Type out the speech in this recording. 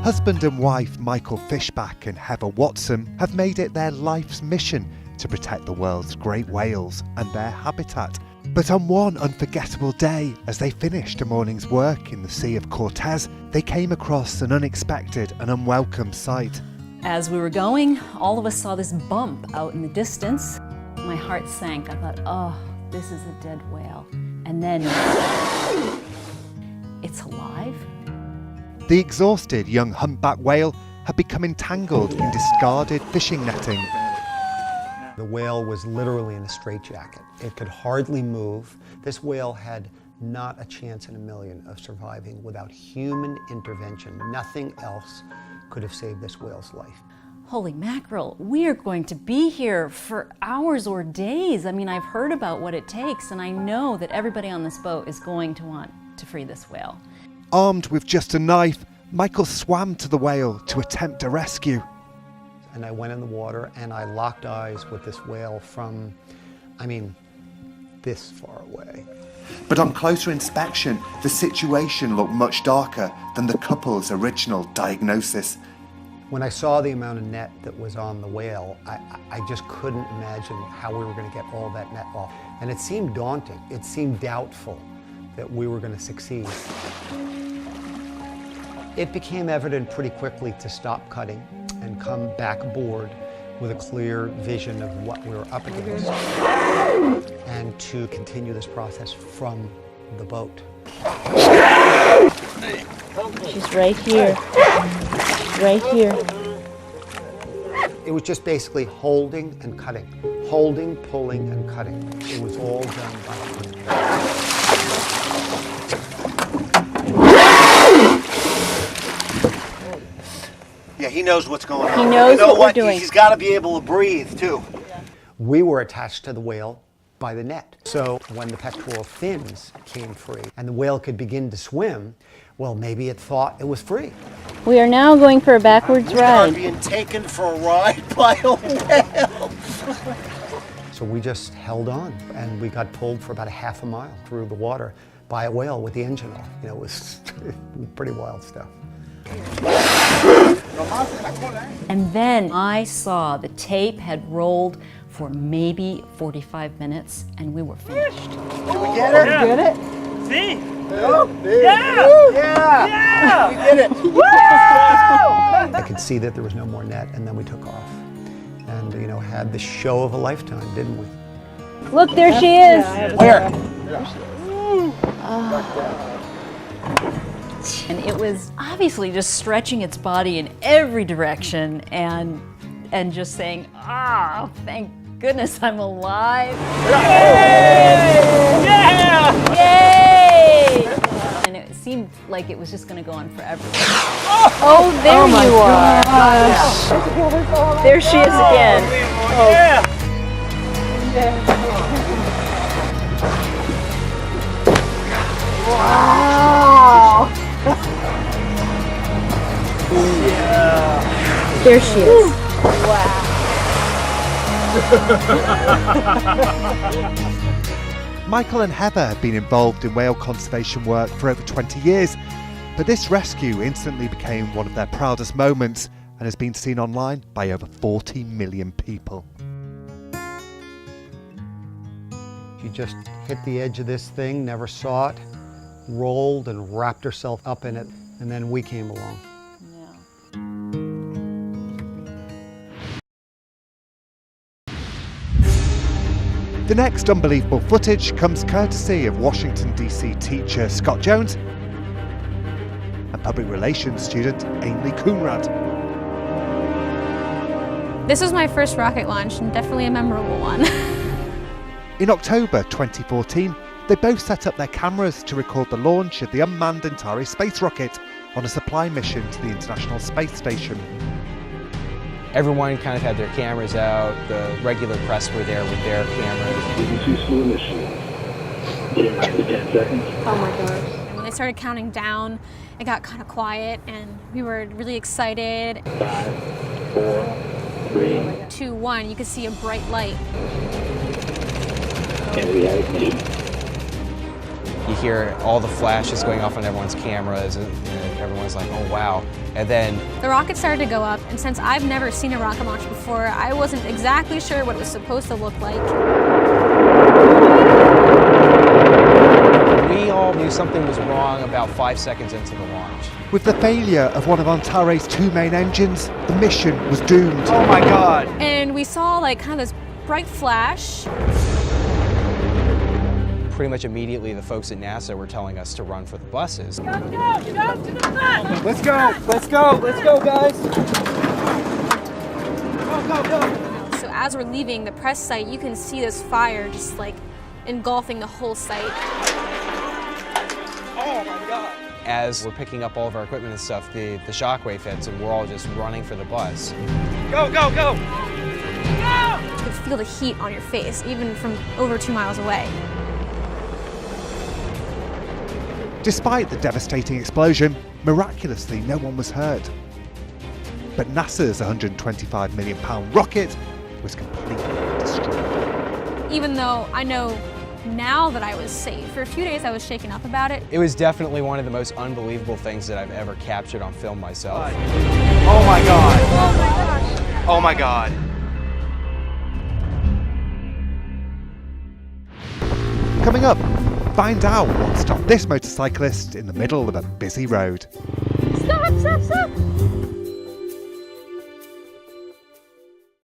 Husband and wife Michael Fishback and Heather Watson have made it their life's mission to protect the world's great whales and their habitat. But on one unforgettable day, as they finished a morning's work in the Sea of Cortez, they came across an unexpected and unwelcome sight. As we were going, all of us saw this bump out in the distance. My heart sank. I thought, oh, this is a dead whale. And then, it's alive. The exhausted young humpback whale had become entangled in discarded fishing netting. The whale was literally in a straitjacket. It could hardly move. This whale had not a chance in a million of surviving without human intervention. Nothing else could have saved this whale's life. Holy mackerel, we are going to be here for hours or days. I mean, I've heard about what it takes, and I know that everybody on this boat is going to want to free this whale. Armed with just a knife, Michael swam to the whale to attempt a rescue. And I went in the water and I locked eyes with this whale from, this far away. But on closer inspection, the situation looked much darker than the couple's original diagnosis. When I saw the amount of net that was on the whale, I just couldn't imagine how we were going to get all that net off. And it seemed daunting. It seemed doubtful that we were going to succeed. It became evident pretty quickly to stop cutting and come back aboard with a clear vision of what we were up against and to continue this process from the boat. She's right here. Right here. It was just basically holding and cutting. Holding, pulling, and cutting. It was all done by hand. Yeah, he knows what's going on. He knows what we're doing. He's got to be able to breathe, too. We were attached to the whale by the net. So when the pectoral fins came free and the whale could begin to swim, well, maybe it thought it was free. We are now going for a backwards We are ride. being taken for a ride by a whale. So we just held on and we got pulled for about a half a mile through the water by a whale with the engine off. It was pretty wild stuff. And then I saw the tape had rolled for maybe 45 minutes, and we were finished. Did we get it? Yeah. Get it? See? Yeah! We did it! I could see that there was no more net, and then we took off. And, had the show of a lifetime, didn't we? Look, there she is. Where? And it was obviously just stretching its body in every direction and just saying, oh, thank goodness I'm alive. Yeah! Yay! And it seemed like it was just going to go on forever. Oh, there you are. There she is again. Yeah! Wow. There she is. Wow. Michael and Heather have been involved in whale conservation work for over 20 years, but this rescue instantly became one of their proudest moments and has been seen online by over 40 million people. She just hit the edge of this thing, never saw it, rolled and wrapped herself up in it, and then we came along. The next unbelievable footage comes courtesy of Washington DC teacher Scott Jones and public relations student Ainley Coonrad. This was my first rocket launch and definitely a memorable one. In October 2014, they both set up their cameras to record the launch of the unmanned Antares space rocket on a supply mission to the International Space Station. Everyone kind of had their cameras out. The regular press were there with their cameras. Slow mission. 10 seconds. Oh my gosh. When they started counting down, it got kind of quiet and we were really excited. 5, 4, 3. 2, 1, you could see a bright light. And we have ignition. You hear all the flashes going off on everyone's cameras, and everyone's like, oh wow. And then The rocket started to go up, and since I've never seen a rocket launch before, I wasn't exactly sure what it was supposed to look like. we all knew something was wrong about 5 seconds into the launch. With the failure of one of Antares' two main engines, the mission was doomed. Oh my god. And we saw like kind of this bright flash. Pretty much immediately, the folks at NASA were telling us to run for the buses. Let's go. Let's go. Let's go, guys. Go, go, go. So as we're leaving the press site, you can see this fire just like engulfing the whole site. Oh my god. As we're picking up all of our equipment and stuff, the shockwave hits, and we're all just running for the bus. Go, go, go. You could feel the heat on your face, even from over 2 miles away. Despite the devastating explosion, miraculously no one was hurt. But NASA's £125 million rocket was completely destroyed. Even though I know now that I was safe, for a few days I was shaken up about it. It was definitely one of the most unbelievable things that I've ever captured on film myself. Oh my god. Oh my gosh. Oh my god. Coming up, find out what stopped this motorcyclist in the middle of a busy road. Stop, stop, stop!